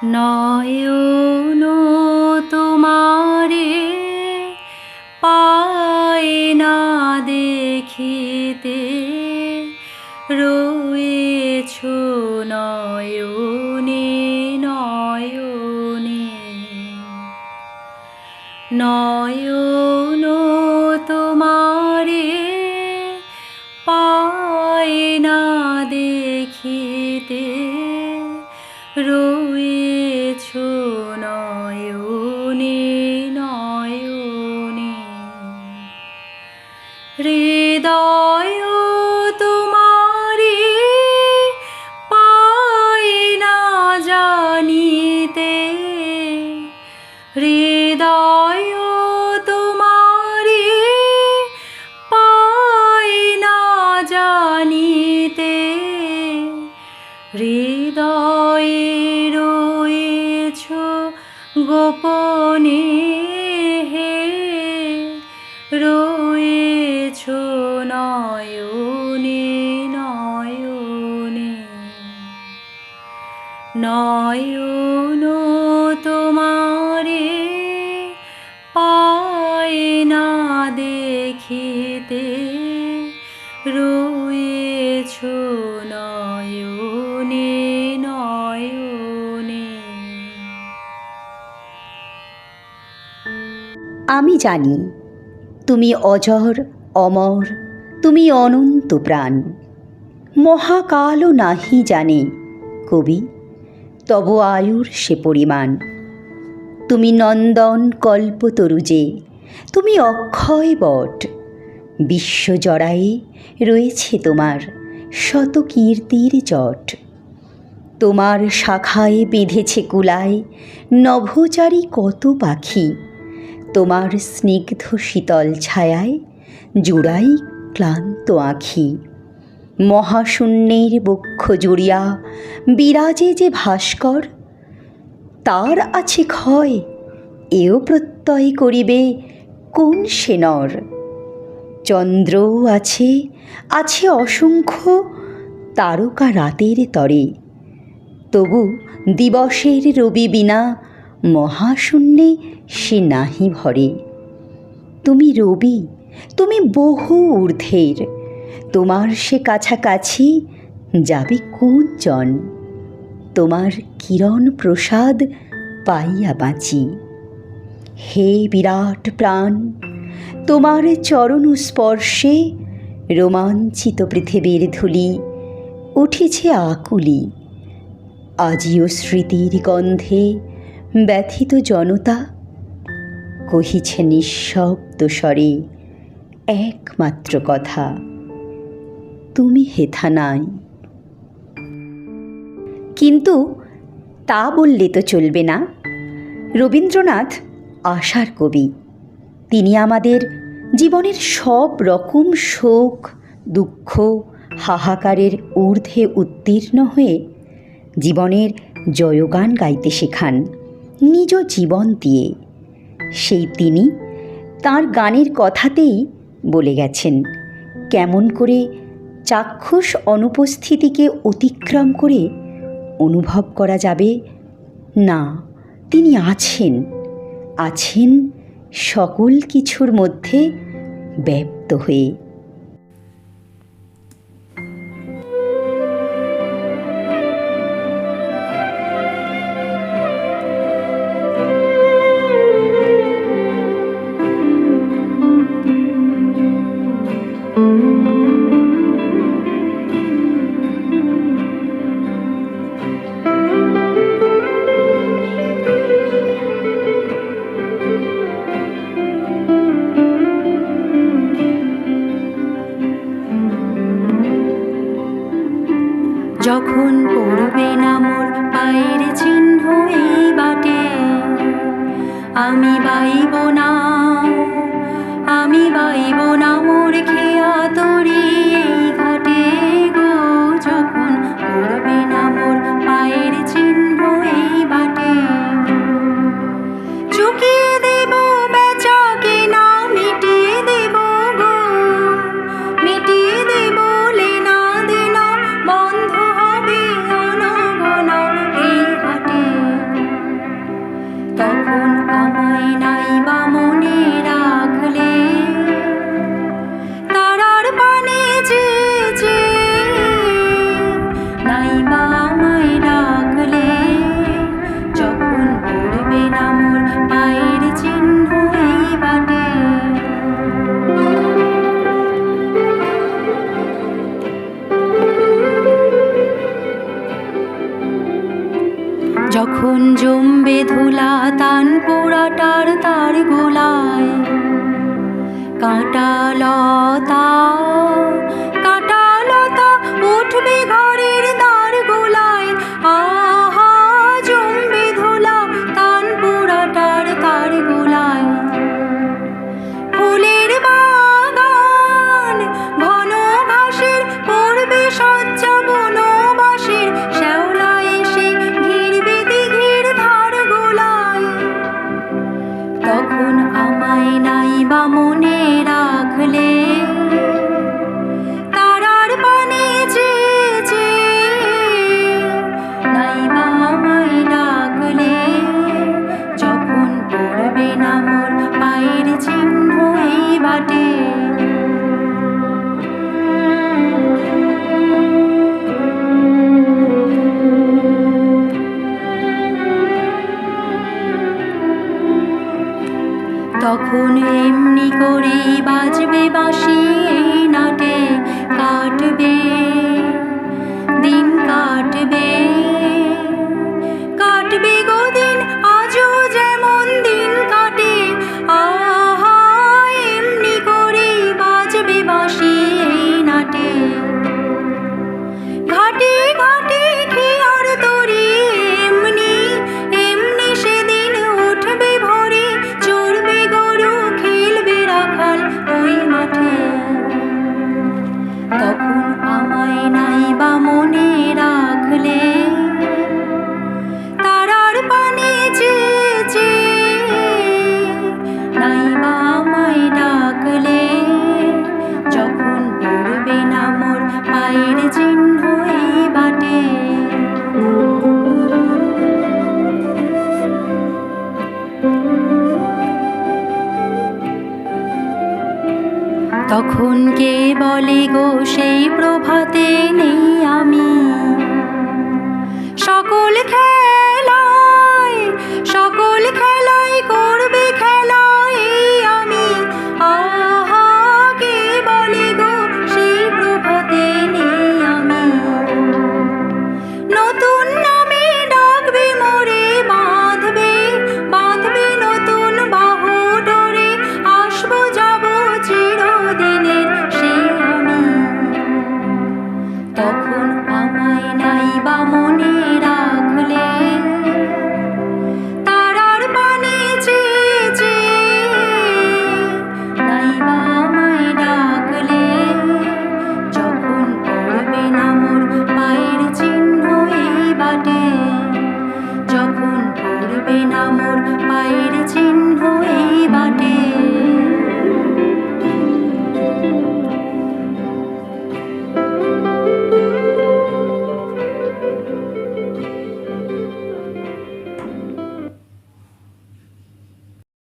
নয়ন তোমারে পায় না দেখিতে, রয়েছ নয়নে নয়নে। নয়ন তোমারে পায় না দেখিতে, রয়েছ নয়নে নয়নে। হৃদয় তোমারে পায় না জানিতে, হৃদয় তোমারে পায় না জানিতে, হৃদয়ে রয়েছ গোপনে হে, রয়েছ নয়নে নয়নে। নয়ন তোমারে পায় না দেখিতে, রয়েছ নয়নে নয়নে। আমি জানি তুমি অজর অমর, তুমি অনন্ত প্রাণ। মহাকালও নাহি জানে কবি তব আয়ুর সে পরিমাণ। তুমি নন্দন কল্পতরুজে, তুমি অক্ষয় বট। বিশ্বজড়ায়ে রয়েছে তোমার শত কীর্তির জট। তোমার শাখায় বেঁধেছে কুলায় নভোচারী কত পাখি। তোমার স্নিগ্ধ শীতল ছায়ায় জুড়াই ক্লান্ত আঁখি। মহাশূন্যের বক্ষ জুড়িয়া বিরাজে যে ভাস্কর, তার আছে ক্ষয় এও প্রত্যয় করিবে কোন সে নর। চন্দ্রও আছে, আছে অসংখ্য তারকা রাতের তরে, তবু দিবসের রবি বিনা মহাশূন্যে সে নাহি ভরে। তুমি রবি, তুমি বহু ঊর্ধ্বের, তোমার সে কাছাকাছি যাবে কোন জন। তোমার কিরণ প্রসাদ পাইয়া বাঁচি। হে বিরাট প্রাণ, তোমার চরণ স্পর্শে রোমাঞ্চিত পৃথিবীর ধূলি উঠেছে আকুলি। আজিও স্মৃতির গন্ধে ব্যথিত জনতা কহিছে নিঃশব্দ স্বরে একমাত্র কথা, তুমি হেথা নাই। কিন্তু তা বললে তো চলবে না। রবীন্দ্রনাথ আশার কবি। তিনি আমাদের জীবনের সব রকম শোক দুঃখ হাহাকারের ঊর্ধ্বে উত্তীর্ণ হয়ে জীবনের জয়গান গাইতে শেখান নিজ জীবন দিয়ে। সেই তিনি তাঁর গানের কথাতেই বলে গেছেন কেমন করে চাক্ষুষ অনুপস্থিতিকে অতিক্রম করে অনুভব করা যাবে না তিনি আছেন, আছেন সকল কিছুর মধ্যে ব্যপ্ত হয়ে। যখন পড়বে না মোর পায়ের চিহ্ন এই বাটে, আমি বাইব না, আমি বাইব না মোর খেয়া তরি এই ঘাটে গো। যখন পড়বে না মোর পায়ের চিহ্ন এই বাটে, চুকিয়ে দেব বেচা কেনা, মিটিয়ে দেব গো, মিটিয়ে দেব লেনা দেনা, বন্ধ হবে অনবনা এই হাটে। যখন জমবে ধুলা তান পোড়াটার তার গোলায়, কাঁটা লতা কাঁটা লতা উঠবে ঘরের দ্বার গোলায়, আহা জমবে ধুলা তান পোড়াটার তার গোলায়। ফুলের বাগান ঘন ঘাসের পড়বে সজ্জা বনবাসের, শ্যাওলা এসে ঘিরবে দিঘির ধার গোলায়। তখন আমায় নাই বা মনে রাখলে, তারার পানে চেয়ে চেয়ে নাই বা আমায় ডাকলে, যখন পড়বে না মোর পায়ের চিহ্ন এই বাটে। তখন এমনি করে বাজবে বাঁশি এই নাটে, কাটবে দিন কাটবে, কাটবে গো দিন আজও যেমন দিন কাটে, আহা এমনি করে বাজবে বাঁশি এই নাটে। ঘাটে ঘাটে খেয়ার তরি এমনি এমনি সেদিন উঠবে ভোরে, চড়বে গরু খেলবে রাখাল ওই মাঠে। তখন আমায় নাই বা মনে রাখলে, তারার পানে চেয়ে চেয়ে নাই বা আমায় ডাকলে, যখন পড়বে না মোর পায়ের চিহ্ন এই বাটে। তখন কে বলে গো সেই প্রভাতে নেই